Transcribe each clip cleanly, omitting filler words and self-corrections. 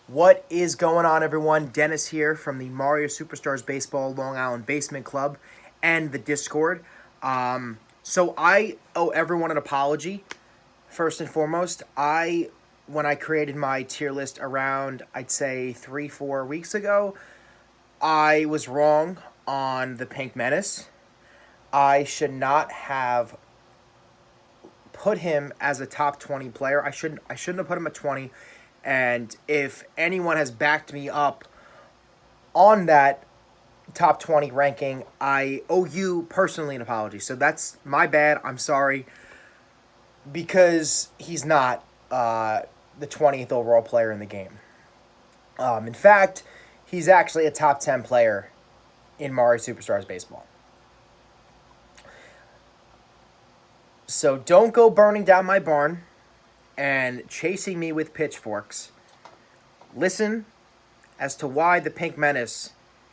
What is going on, everyone? Dennis here from the Mario Superstars Baseball Long Island Basement Club and the Discord. So I owe everyone an apology. First and foremost, when I created my tier list around, I'd say 3, 4 weeks ago, I was wrong on the Pink Menace. I should not have put him as a top 20 player. I shouldn't have put him at 20. And if anyone has backed me up on that top 20 ranking, I owe you personally an apology. So that's my bad. I'm sorry because he's not the 20th overall player in the game. In fact, he's actually a top 10 player in Mario Superstars Baseball. So don't go burning down my barn and chasing me with pitchforks. Listen as to why the Pink Menace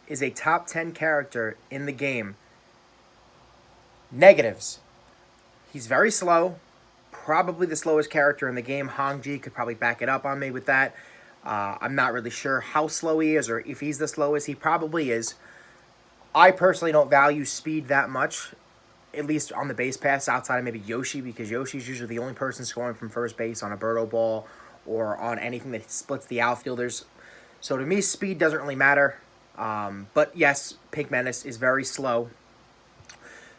is a top 10 character in the game. Negatives. He's very slow. Probably the slowest character in the game. Hongji could probably back it up on me with that. I'm not really sure how slow he is or if he's the slowest. He probably is. I personally don't value speed that much, at least on the base pass, outside of maybe Yoshi, because Yoshi's usually the only person scoring from first base on a Birdo ball or on anything that splits the outfielders. So to me, speed doesn't really matter. But yes, Pink Menace is very slow.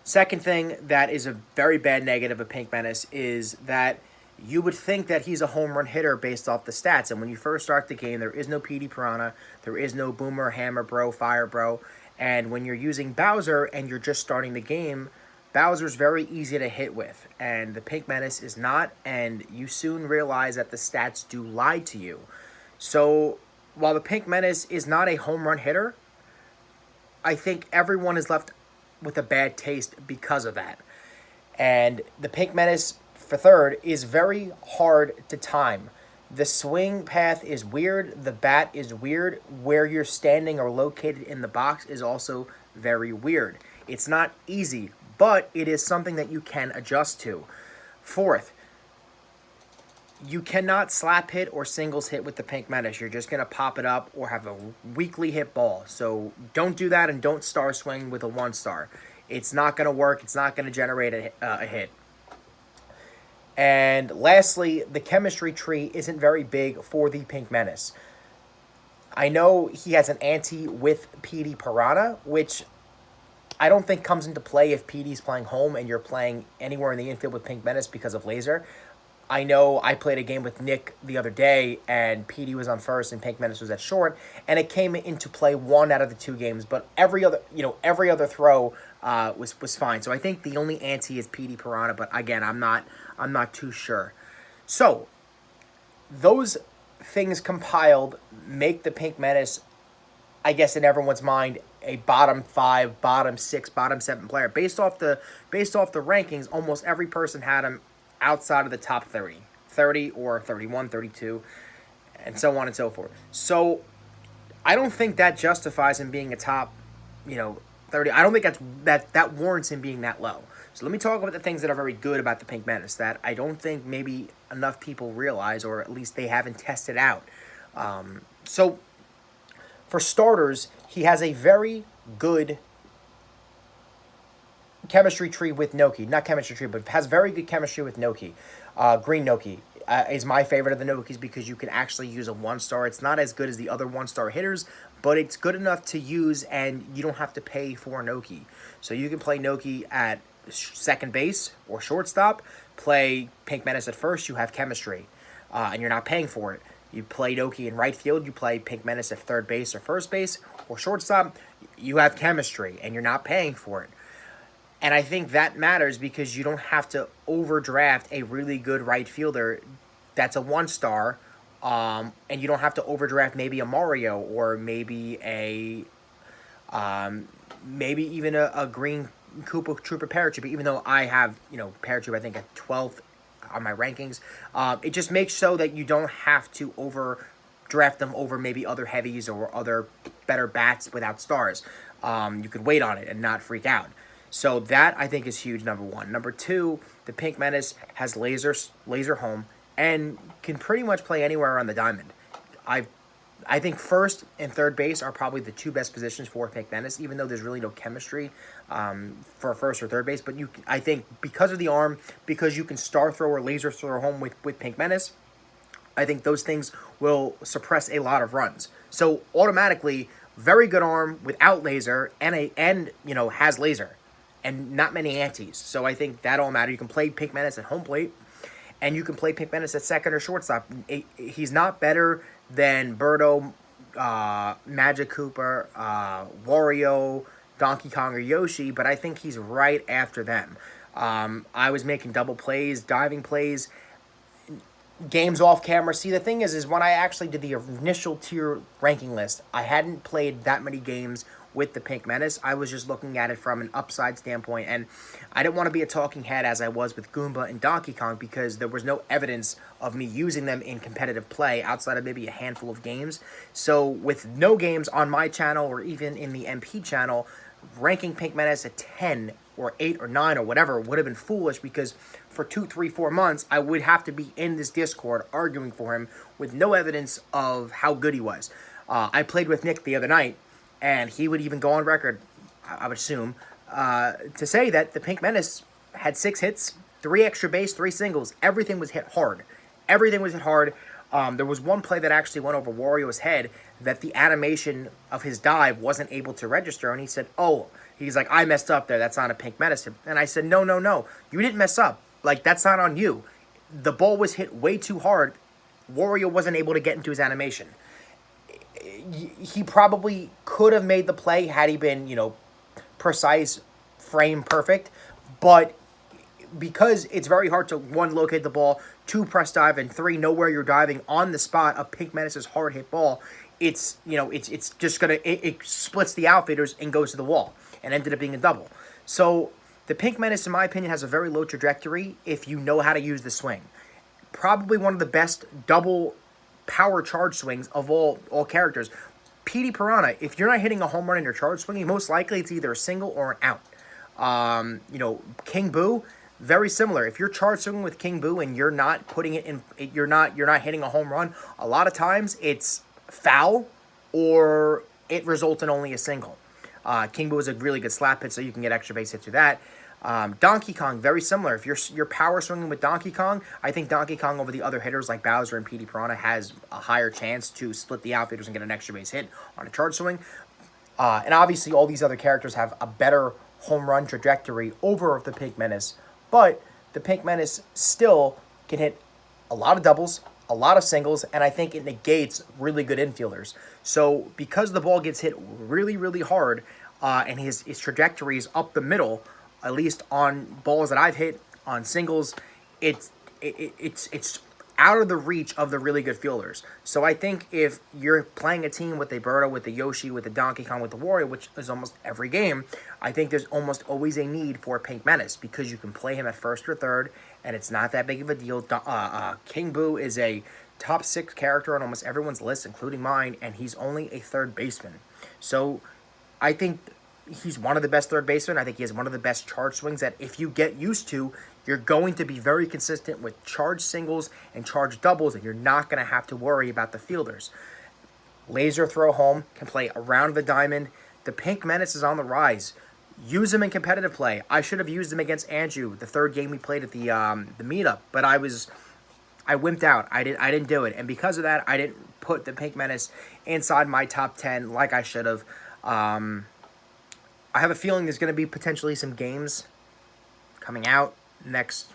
Second thing that is a very bad negative of Pink Menace is that you would think that he's a home run hitter based off the stats. And when you first start the game, there is no PD Piranha, there is no Boomer, Hammer Bro, Fire Bro. And when you're using Bowser and you're just starting the game, Bowser's very easy to hit with, and the Pink Menace is not, and you soon realize that the stats do lie to you. So, while the Pink Menace is not a home run hitter, I think everyone is left with a bad taste because of that. And the Pink Menace, for third, is very hard to time. The swing path is weird, the bat is weird, where you're standing or located in the box is also very weird. It's not easy, but it is something that you can adjust to. Fourth, you cannot slap hit or singles hit with the Pink Menace. You're just going to pop it up or have a weakly hit ball. So don't do that, and don't star swing with a 1-star. It's not going to work. It's not going to generate a hit. And lastly, the chemistry tree isn't very big for the Pink Menace. I know he has an ante with PD Piranha, which I don't think comes into play if PD's playing home and you're playing anywhere in the infield with Pink Menace because of laser. I know I played a game with Nick the other day, and PD was on first and Pink Menace was at short, and it came into play 1 out of the 2 games, but every other throw was fine. So I think the only ante is PD Piranha, but again, I'm not too sure. So those things compiled make the Pink Menace, I guess, in everyone's mind, a bottom 5, bottom 6, bottom 7 player. Based off the rankings, almost every person had him outside of the top 30 or 31, 32, and so on and so forth. So I don't think that justifies him being a top, 30. I don't think that warrants him being that low. So let me talk about the things that are very good about the Pink Menace that I don't think maybe enough people realize, or at least they haven't tested out. So for starters, he has a very good chemistry tree with Noki. Not chemistry tree, but has very good chemistry with Noki. Green Noki is my favorite of the Nokis because you can actually use a 1-star. It's not as good as the other 1-star hitters, but it's good enough to use, and you don't have to pay for Noki. So you can play Noki at second base or shortstop, play Pink Menace at first, you have chemistry, and you're not paying for it. You play Noki in right field, you play Pink Menace at third base or first base or shortstop, you have chemistry, and you're not paying for it. And I think that matters because you don't have to overdraft a really good right fielder that's a 1-star, and you don't have to overdraft maybe a Mario or maybe maybe even a green Koopa Trooper Paratrooper, even though I have, Paratrooper, I think, at 12th on my rankings. It just makes so that you don't have to overdraft them over maybe other heavies or other better bats without stars. You could wait on it and not freak out. So that, I think, is huge, number one. Number two, the Pink Menace has laser home and can pretty much play anywhere on the diamond. I've I think first and third base are probably the two best positions for Pink Menace, even though there's really no chemistry for first or third base. But I think because of the arm, because you can star throw or laser throw home with Pink Menace, I think those things will suppress a lot of runs. So automatically, very good arm without laser and has laser, and not many antis. So I think that all matter. You can play Pink Menace at home plate, and you can play Pink Menace at second or shortstop. He's not better than Birdo, Magic Cooper, Wario, Donkey Kong, or Yoshi, but I think he's right after them. I was making double plays, diving plays, games off camera. See, the thing is when I actually did the initial tier ranking list, I hadn't played that many games with the Pink Menace. I was just looking at it from an upside standpoint, and I didn't want to be a talking head as I was with Goomba and Donkey Kong because there was no evidence of me using them in competitive play outside of maybe a handful of games. So with no games on my channel or even in the MP channel, ranking Pink Menace at 10 or 8 or 9 or whatever would have been foolish because for 2, 3, 4 months, I would have to be in this Discord arguing for him with no evidence of how good he was. I played with Nick the other night, and he would even go on record, I would assume, to say that the Pink Menace had 6 hits, 3 extra base, 3 singles. Everything was hit hard. Everything was hit hard. There was one play that actually went over Wario's head that the animation of his dive wasn't able to register, and he said, oh, he's like, I messed up there. That's not a Pink Menace. And I said, no. You didn't mess up. Like, that's not on you. The ball was hit way too hard. Wario wasn't able to get into his animation. He probably could have made the play had he been, precise, frame perfect. But because it's very hard to, 1, locate the ball, 2, press dive, and 3, know where you're diving on the spot of Pink Menace's hard hit ball, it's just gonna, it splits the outfielders and goes to the wall and ended up being a double. So the Pink Menace, in my opinion, has a very low trajectory if you know how to use the swing. Probably one of the best double power charge swings of all characters. PD Piranha, if you're not hitting a home run in your charge swing, most likely it's either a single or an out. King Boo, very similar. If you're charge swinging with King Boo and you're not putting it in, you're not hitting a home run, a lot of times it's foul or it results in only a single. King Boo is a really good slap hit, so you can get extra base hit through that. Donkey Kong, very similar. If you're power swinging with Donkey Kong, I think Donkey Kong over the other hitters like Bowser and PD Piranha has a higher chance to split the outfielders and get an extra base hit on a charge swing. And obviously all these other characters have a better home run trajectory over the Pink Menace, but the Pink Menace still can hit a lot of doubles, a lot of singles, and I think it negates really good infielders. So because the ball gets hit really, really hard, and his trajectory is up the middle, at least on balls that I've hit on singles, it's out of the reach of the really good fielders. So I think if you're playing a team with a Birdo, with the Yoshi, with the Donkey Kong, with the Wario, which is almost every game, I think there's almost always a need for Pink Menace because you can play him at first or third, and it's not that big of a deal. King Boo is a top 6 character on almost everyone's list, including mine, and he's only a third baseman. So I think he's one of the best third basemen. I think he has one of the best charge swings that if you get used to, you're going to be very consistent with charge singles and charge doubles, and you're not going to have to worry about the fielders. Laser throw home, can play around the diamond. The Pink Menace is on the rise. Use him in competitive play. I should have used him against Andrew, the third game we played at the meetup, but I wimped out. I didn't do it, and because of that, I didn't put the Pink Menace inside my top 10 like I should have. I have a feeling there's going to be potentially some games coming out next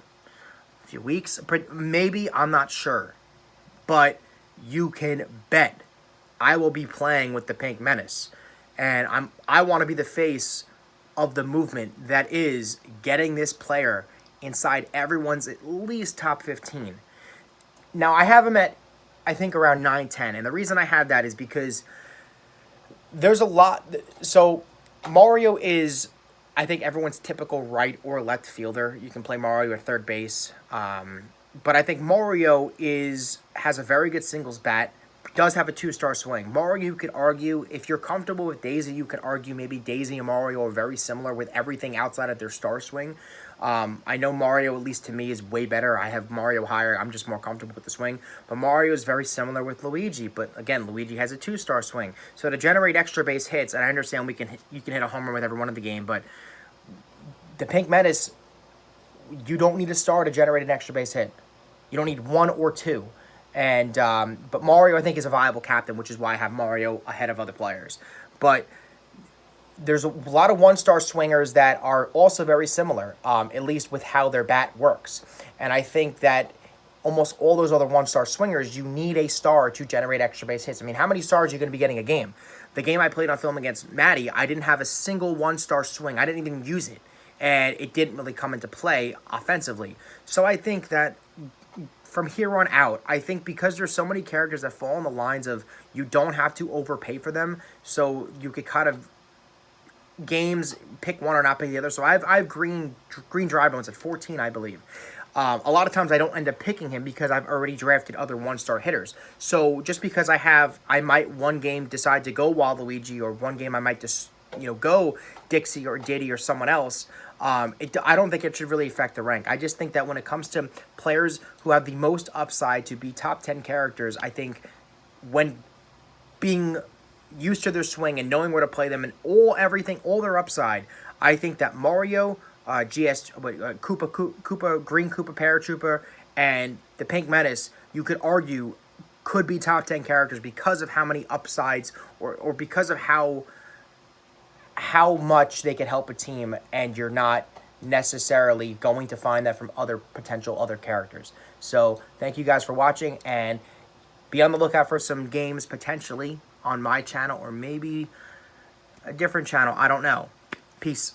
few weeks. Maybe, I'm not sure. But you can bet I will be playing with the Pink Menace. And I want to be the face of the movement that is getting this player inside everyone's at least top 15. Now, I have him at, I think, around 9, 10. And the reason I have that is because there's a lot. So Mario is, I think, everyone's typical right or left fielder. You can play Mario at third base. But I think Mario has a very good singles bat, does have a 2-star swing. Mario, you could argue, if you're comfortable with Daisy, you could argue maybe Daisy and Mario are very similar with everything outside of their star swing. I know Mario, at least to me, is way better. I have Mario higher. I'm just more comfortable with the swing. But Mario is very similar with Luigi. But again, Luigi has a 2-star swing. So to generate extra base hits, and I understand you can hit a home run with every one of the game, but the Pink Menace, you don't need a star to generate an extra base hit. You don't need 1 or 2. And but Mario, I think, is a viable captain, which is why I have Mario ahead of other players. But there's a lot of 1-star swingers that are also very similar, at least with how their bat works. And I think that almost all those other 1-star swingers, you need a star to generate extra base hits. I mean, how many stars are you going to be getting a game? The game I played on film against Maddie, I didn't have a single 1-star swing. I didn't even use it. And it didn't really come into play offensively. So I think that from here on out, I think because there's so many characters that fall on the lines of you don't have to overpay for them, so you could kind of games pick one or not pick the other. So I've green dry bones at 14, I believe. A lot of times I don't end up picking him because I've already drafted other 1-star hitters. So just because I might one game decide to go Waluigi, or one game I might just go Dixie or Diddy or someone else. I don't think it should really affect the rank. I just think that when it comes to players who have the most upside to be top 10 characters, I think when being used to their swing and knowing where to play them and all their upside, I think that Mario, Koopa, Green Koopa, Paratrooper, and the Pink Menace, you could argue, could be top 10 characters because of how many upsides or because of how much they could help a team, and you're not necessarily going to find that from other characters. So thank you guys for watching, and be on the lookout for some games potentially on my channel or maybe a different channel. I don't know. Peace.